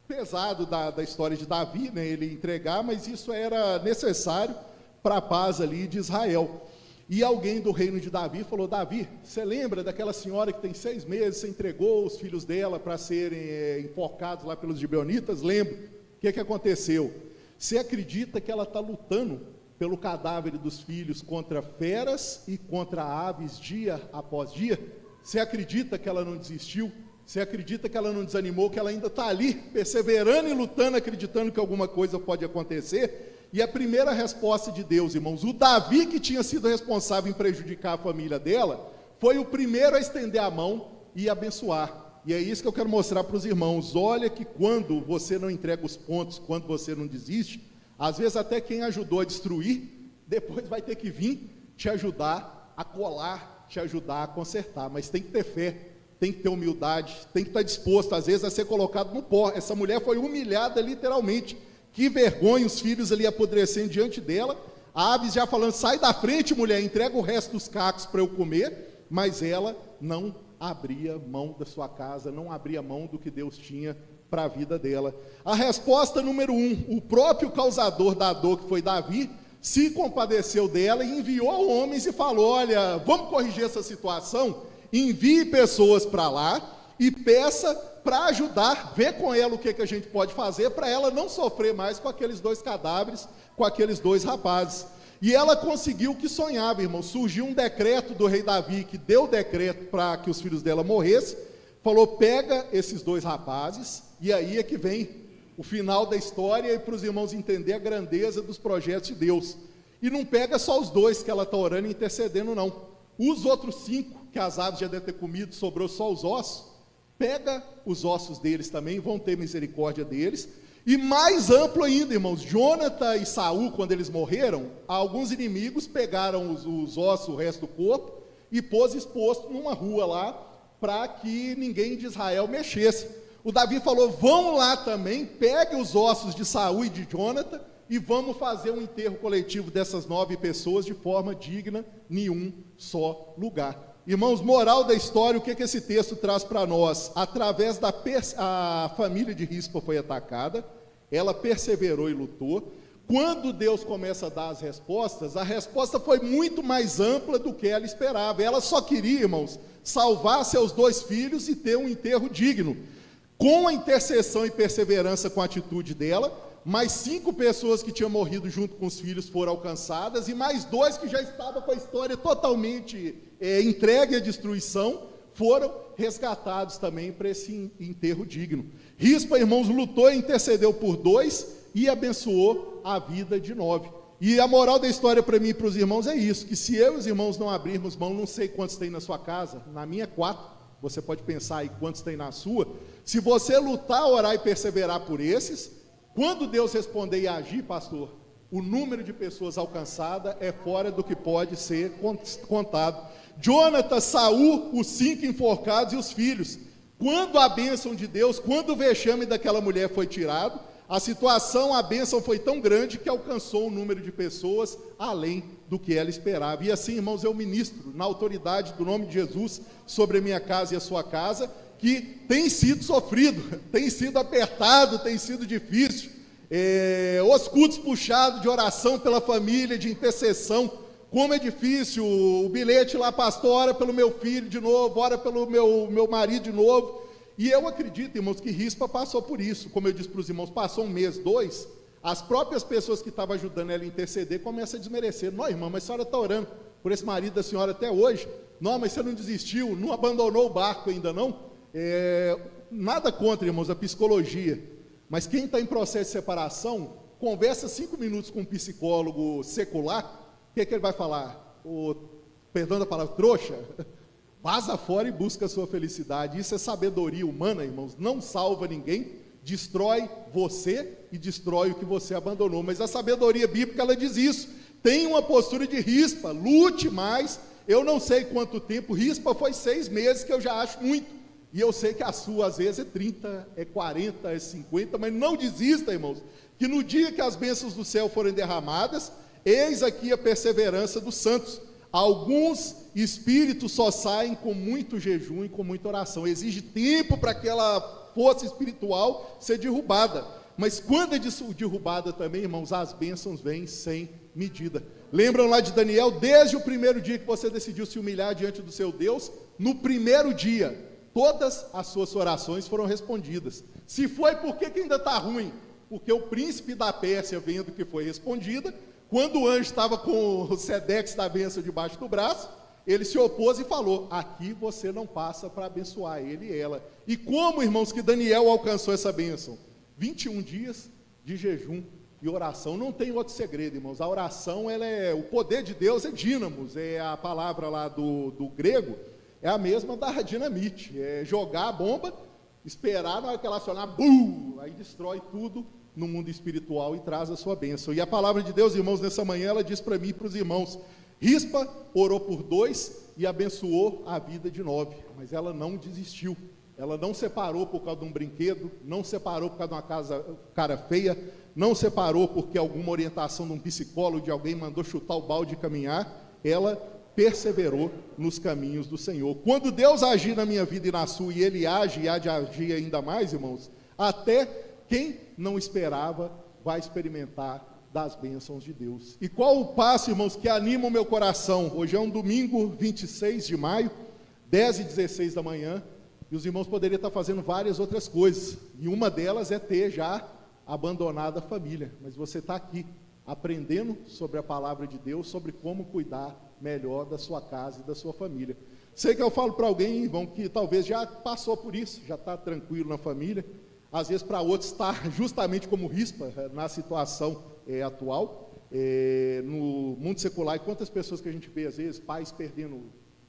pesado da história de Davi, né, ele entregar, mas isso era necessário para a paz ali de Israel. E alguém do reino de Davi falou, Davi, você lembra daquela senhora que tem 6 meses, você entregou os filhos dela para serem enforcados lá pelos gibeonitas? Lembro. O que aconteceu? Você acredita que ela está lutando pelo cadáver dos filhos contra feras e contra aves dia após dia? Você acredita que ela não desistiu? Você acredita que ela não desanimou, que ela ainda está ali, perseverando e lutando, acreditando que alguma coisa pode acontecer? E a primeira resposta de Deus, irmãos, o Davi, que tinha sido responsável em prejudicar a família dela, foi o primeiro a estender a mão e abençoar. E é isso que eu quero mostrar para os irmãos. Olha que quando você não entrega os pontos, quando você não desiste, às vezes até quem ajudou a destruir, depois vai ter que vir te ajudar a colar, te ajudar a consertar. Mas tem que ter fé, tem que ter humildade, tem que estar disposto, às vezes, a ser colocado no pó. Essa mulher foi humilhada literalmente. Que vergonha, os filhos ali apodrecendo diante dela. A Aves já falando, sai da frente, mulher, entrega o resto dos cacos para eu comer. mas ela não abria mão da sua casa, não abria mão do que Deus tinha para a vida dela. A resposta número 1, o próprio causador da dor, que foi Davi, se compadeceu dela e enviou homens e falou: olha, vamos corrigir essa situação, envie pessoas para lá e peça para ajudar, vê com ela o que a gente pode fazer para ela não sofrer mais com aqueles 2 cadáveres, com aqueles 2 rapazes. E ela conseguiu o que sonhava, irmão. Surgiu um decreto do rei Davi, que deu o decreto para que os filhos dela morressem, falou: pega esses 2 rapazes, e aí é que vem o final da história, e para os irmãos entender a grandeza dos projetos de Deus. E não pega só os 2 que ela está orando e intercedendo, não. Os outros 5, que as aves já devem ter comido, sobrou só os ossos, pega os ossos deles também, vão ter misericórdia deles. E mais amplo ainda, irmãos, Jonathan e Saul, quando eles morreram, alguns inimigos pegaram os ossos, o resto do corpo, e pôs exposto numa rua lá, para que ninguém de Israel mexesse. O Davi falou: vão lá também, pegue os ossos de Saul e de Jonathan, e vamos fazer um enterro coletivo dessas 9 pessoas de forma digna, em um só lugar. Irmãos, moral da história, o que esse texto traz para nós? Através a família de Rispa foi atacada, ela perseverou e lutou. Quando Deus começa a dar as respostas, a resposta foi muito mais ampla do que ela esperava. Ela só queria, irmãos, salvar seus 2 filhos e ter um enterro digno. Com a intercessão e perseverança com a atitude dela, mais 5 pessoas que tinham morrido junto com os filhos foram alcançadas, e mais 2 que já estavam com a história totalmente entregue à destruição, foram resgatados também para esse enterro digno. Rispa, irmãos, lutou e intercedeu por 2 e abençoou a vida de 9. E a moral da história para mim e para os irmãos é isso, que se eu e os irmãos não abrirmos mão, não sei quantos tem na sua casa, na minha 4, você pode pensar aí quantos tem na sua, se você lutar, orar e perseverar por esses, quando Deus responder e agir, pastor, o número de pessoas alcançadas é fora do que pode ser contado. Jonathan, Saul, os 5 enforcados e os filhos. Quando a bênção de Deus, quando o vexame daquela mulher foi tirado, a situação, a bênção foi tão grande que alcançou um número de pessoas além do que ela esperava. E assim, irmãos, eu ministro na autoridade do nome de Jesus sobre a minha casa e a sua casa, que tem sido sofrido, tem sido apertado, tem sido difícil, os cultos puxados de oração pela família, de intercessão, como é difícil, o bilhete lá: pastor, ora pelo meu filho de novo, ora pelo meu marido de novo. E eu acredito, irmãos, que Rispa passou por isso. Como eu disse para os irmãos, passou 1 mês, 2, as próprias pessoas que estavam ajudando ela a interceder começam a desmerecer: não, irmã, mas a senhora está orando por esse marido da senhora até hoje? Não, mas você não desistiu, não abandonou o barco ainda não? Nada contra, irmãos, a psicologia, mas quem está em processo de separação, conversa 5 minutos com um psicólogo secular, o que ele vai falar? Perdão da palavra, trouxa? Vaza fora e busca a sua felicidade. Isso é sabedoria humana, irmãos, não salva ninguém, destrói você e destrói o que você abandonou. Mas a sabedoria bíblica, ela diz isso: tem uma postura de Rispa, lute mais. Eu não sei quanto tempo, Rispa foi 6 meses, que eu já acho muito. E eu sei que a sua, às vezes, é 30, é 40, é 50, mas não desista, irmãos, que no dia que as bênçãos do céu forem derramadas, eis aqui a perseverança dos santos. Alguns espíritos só saem com muito jejum e com muita oração. Exige tempo para aquela força espiritual ser derrubada. Mas quando é derrubada também, irmãos, as bênçãos vêm sem medida. Lembram lá de Daniel? Desde o primeiro dia que você decidiu se humilhar diante do seu Deus, no primeiro dia, todas as suas orações foram respondidas. Se foi, por que ainda está ruim? Porque o príncipe da Pérsia, vendo que foi respondida, quando o anjo estava com o sedex da bênção debaixo do braço, ele se opôs e falou: aqui você não passa para abençoar ele e ela. E como, irmãos, que Daniel alcançou essa bênção? 21 dias de jejum e oração. Não tem outro segredo, irmãos. A oração, o poder de Deus é dínamos, é a palavra lá do grego, é a mesma da dinamite, é jogar a bomba, esperar na hora que ela acionar, bum, aí destrói tudo no mundo espiritual e traz a sua bênção. E a palavra de Deus, irmãos, nessa manhã, ela diz para mim e para os irmãos: Rispa orou por 2 e abençoou a vida de 9, mas ela não desistiu, ela não separou por causa de um brinquedo, não separou por causa de uma cara feia, não separou porque alguma orientação de um psicólogo, de alguém mandou chutar o balde e caminhar. Ela perseverou nos caminhos do Senhor. Quando Deus agir na minha vida e na sua, e Ele age e há de agir ainda mais, irmãos, até quem não esperava vai experimentar das bênçãos de Deus. E qual o passo, irmãos, que anima o meu coração? Hoje é um domingo, 26 de maio, 10h16 da manhã, e os irmãos poderiam estar fazendo várias outras coisas, e uma delas é ter já abandonado a família, mas você está aqui, aprendendo sobre a palavra de Deus, sobre como cuidar melhor da sua casa e da sua família. Sei que eu falo para alguém, irmão, que talvez já passou por isso, já está tranquilo na família, às vezes para outros está justamente como rispa na situação atual, no mundo secular. E quantas pessoas que a gente vê, às vezes, pais perdendo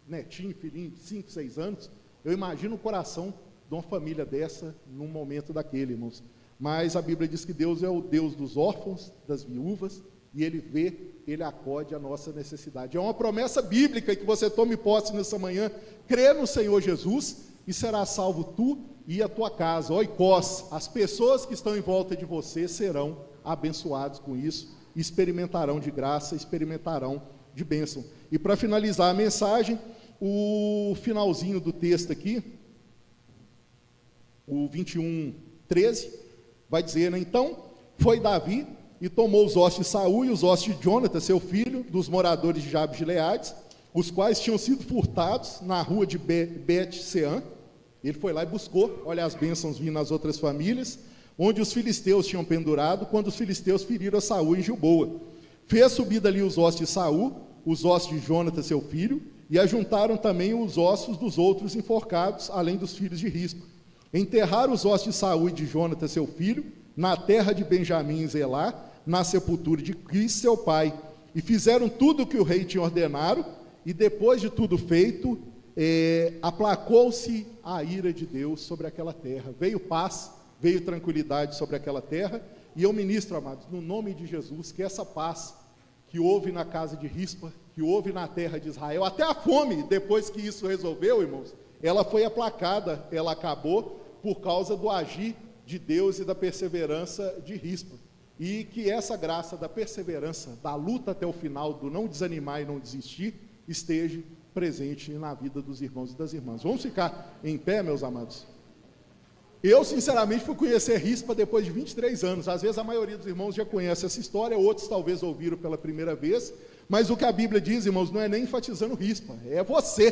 netinho, filhinho de 5, 6 anos, eu imagino o coração de uma família dessa, num momento daquele, irmãos. Mas a Bíblia diz que Deus é o Deus dos órfãos, das viúvas, e Ele vê, Ele acode a nossa necessidade. É uma promessa bíblica que você tome posse nessa manhã, crê no Senhor Jesus, e será salvo tu e a tua casa. Oikos, as pessoas que estão em volta de você serão abençoados com isso, experimentarão de graça, experimentarão de bênção. E para finalizar a mensagem, o finalzinho do texto aqui, o 21:13, vai dizer, né? Então foi Davi e tomou os ossos de Saul e os ossos de Jonathan, seu filho, dos moradores de Jabes de Gileade, os quais tinham sido furtados na rua de Bet-Sean. Ele foi lá e buscou, olha as bênçãos vindo nas outras famílias, onde os filisteus tinham pendurado, quando os filisteus feriram a Saul em Gilboa. Fez subir dali os ossos de Saul, os ossos de Jonathan, seu filho, e ajuntaram também os ossos dos outros enforcados, além dos filhos de Rispa. Enterraram os ossos de Saul e de Jonathan, seu filho, na terra de Benjamim em Zelá, na sepultura de Quis, seu pai. E fizeram tudo o que o rei tinha ordenado, e depois de tudo feito, aplacou-se a ira de Deus sobre aquela terra. Veio paz, veio tranquilidade sobre aquela terra, e eu ministro, amados, no nome de Jesus, que essa paz que houve na casa de Rispa, que houve na terra de Israel, até a fome, depois que isso resolveu, irmãos, ela foi aplacada, ela acabou por causa do agir de Deus e da perseverança de Rispa. E que essa graça da perseverança, da luta até o final, do não desanimar e não desistir, esteja presente na vida dos irmãos e das irmãs. Vamos ficar em pé, meus amados? Eu, sinceramente, fui conhecer Rispa depois de 23 anos. Às vezes a maioria dos irmãos já conhece essa história, outros talvez ouviram pela primeira vez, mas o que a Bíblia diz, irmãos, não é nem enfatizando Rispa, é você.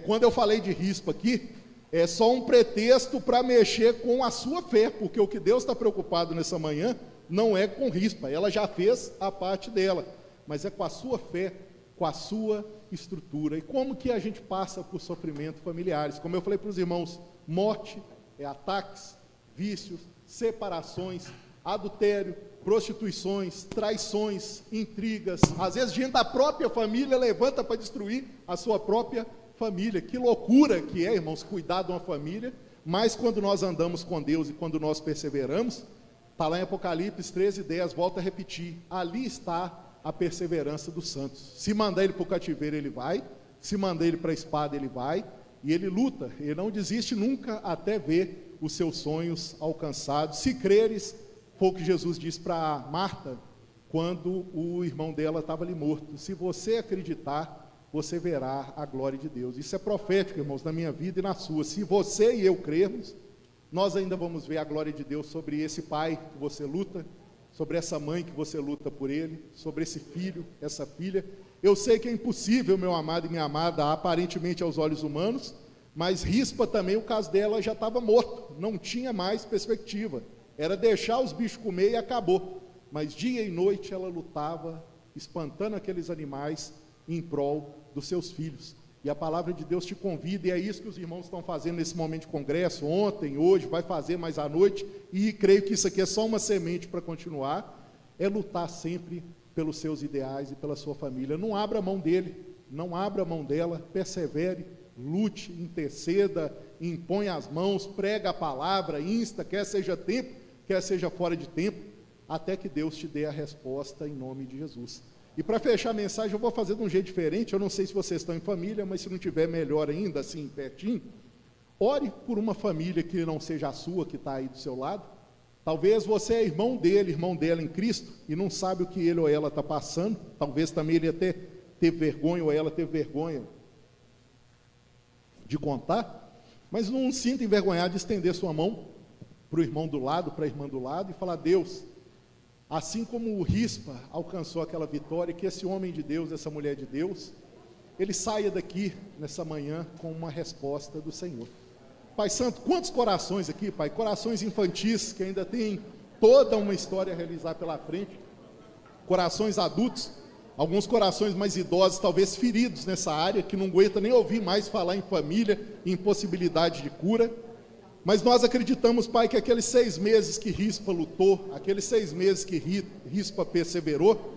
Quando eu falei de Rispa aqui, é só um pretexto para mexer com a sua fé, porque o que Deus está preocupado nessa manhã não é com Rispa, ela já fez a parte dela, mas é com a sua fé, com a sua estrutura. E como que a gente passa por sofrimentos familiares? Como eu falei para os irmãos, morte, ataques, vícios, separações, adultério, prostituições, traições, intrigas, às vezes gente da própria família levanta para destruir a sua própria família. Que loucura que é, irmãos, cuidar de uma família, mas quando nós andamos com Deus e quando nós perseveramos, está lá em Apocalipse 13:10, volta a repetir, ali está a perseverança dos santos. Se mandar ele para o cativeiro, ele vai, se mandar ele para a espada, ele vai, e ele luta, ele não desiste nunca até ver os seus sonhos alcançados. Se creres, foi o que Jesus disse para Marta, quando o irmão dela estava ali morto. Se você acreditar, você verá a glória de Deus. Isso é profético, irmãos, na minha vida e na sua. Se você e eu crermos, nós ainda vamos ver a glória de Deus sobre esse pai que você luta, sobre essa mãe que você luta por ele, sobre esse filho, essa filha. Eu sei que é impossível, meu amado e minha amada, aparentemente aos olhos humanos, mas Rispa também, o caso dela já estava morto, não tinha mais perspectiva, era deixar os bichos comer e acabou. Mas dia e noite ela lutava, espantando aqueles animais em prol dos seus filhos. E a palavra de Deus te convida, e é isso que os irmãos estão fazendo nesse momento de congresso, ontem, hoje, vai fazer mais à noite, e creio que isso aqui é só uma semente para continuar, é lutar sempre pelos seus ideais e pela sua família. Não abra mão dele, não abra mão dela, persevere, lute, interceda, impõe as mãos, prega a palavra, insta, quer seja tempo, quer seja fora de tempo, até que Deus te dê a resposta em nome de Jesus. E para fechar a mensagem, eu vou fazer de um jeito diferente. Eu não sei se vocês estão em família, mas se não tiver, melhor ainda, assim, pertinho. Ore por uma família que não seja a sua, que está aí do seu lado. Talvez você é irmão dele, irmão dela em Cristo, e não sabe o que ele ou ela está passando. Talvez também ele até teve vergonha, ou ela teve vergonha de contar, mas não sinta envergonhado de estender sua mão para o irmão do lado, para a irmã do lado, e falar: Deus, assim como o Rispa alcançou aquela vitória, que esse homem de Deus, essa mulher de Deus, ele saia daqui nessa manhã com uma resposta do Senhor. Pai Santo, quantos corações aqui, Pai, corações infantis que ainda têm toda uma história a realizar pela frente, corações adultos, alguns corações mais idosos, talvez feridos nessa área, que não aguenta nem ouvir mais falar em família, em possibilidade de cura, mas nós acreditamos, Pai, que aqueles 6 meses que Rispa lutou, aqueles 6 meses que Rispa perseverou,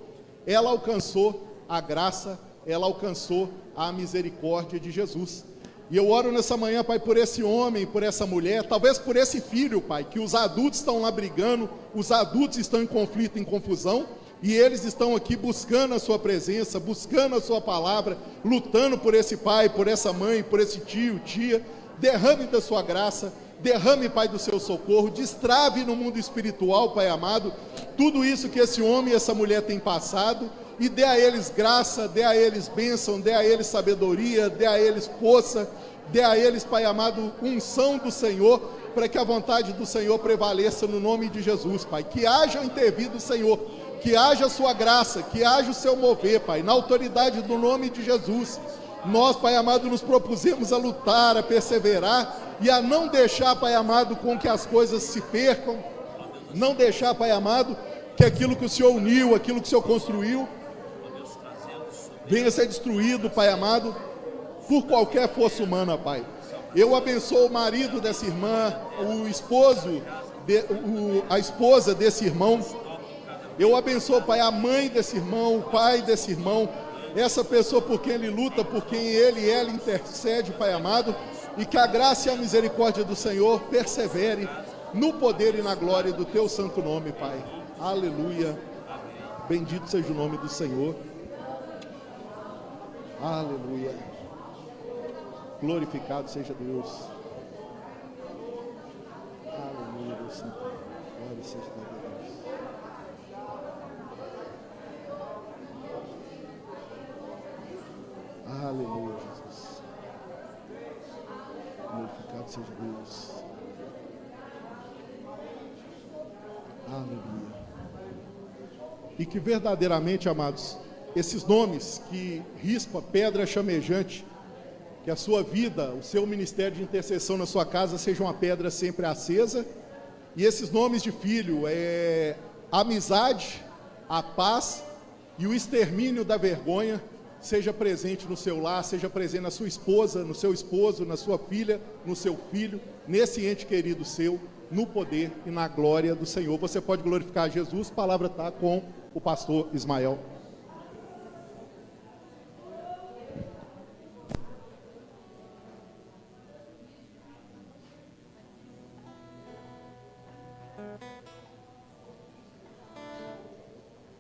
ela alcançou a graça, ela alcançou a misericórdia de Jesus. E eu oro nessa manhã, Pai, por esse homem, por essa mulher, talvez por esse filho, Pai, que os adultos estão lá brigando, os adultos estão em conflito, em confusão, e eles estão aqui buscando a sua presença, buscando a sua palavra, lutando por esse pai, por essa mãe, por esse tio, tia. Derrame da sua graça, derrame, Pai, do seu socorro, destrave no mundo espiritual, Pai amado, tudo isso que esse homem e essa mulher têm passado, e dê a eles graça, dê a eles bênção, dê a eles sabedoria, dê a eles força, dê a eles, Pai amado, unção do Senhor, para que a vontade do Senhor prevaleça no nome de Jesus, Pai. Que haja o intervir do Senhor, que haja a sua graça, que haja o seu mover, Pai, na autoridade do nome de Jesus. Nós, Pai amado, nos propusemos a lutar, a perseverar e a não deixar, Pai amado, com que as coisas se percam, não deixar, Pai amado, que aquilo que o Senhor uniu, aquilo que o Senhor construiu, venha a ser destruído, Pai amado, por qualquer força humana, Pai. Eu abençoo o marido dessa irmã, o esposo, a esposa desse irmão. Eu abençoo, Pai, a mãe desse irmão, o pai desse irmão, essa pessoa por quem ele luta, por quem ele e ela intercede, Pai amado, e que a graça e a misericórdia do Senhor persevere no poder e na glória do Teu santo nome, Pai. Aleluia. Bendito seja o nome do Senhor. Aleluia. Glorificado seja Deus. Aleluia, Deus Santo. Glória seja Deus. Aleluia, Jesus. Glorificado seja Deus. Aleluia. E que verdadeiramente, amados, esses nomes que Rispa, pedra chamejante, que a sua vida, o seu ministério de intercessão na sua casa seja uma pedra sempre acesa, e esses nomes de filho, a amizade, a paz e o extermínio da vergonha, seja presente no seu lar, seja presente na sua esposa, no seu esposo, na sua filha, no seu filho, nesse ente querido seu, no poder e na glória do Senhor. Você pode glorificar Jesus. A palavra está com o pastor Ismael.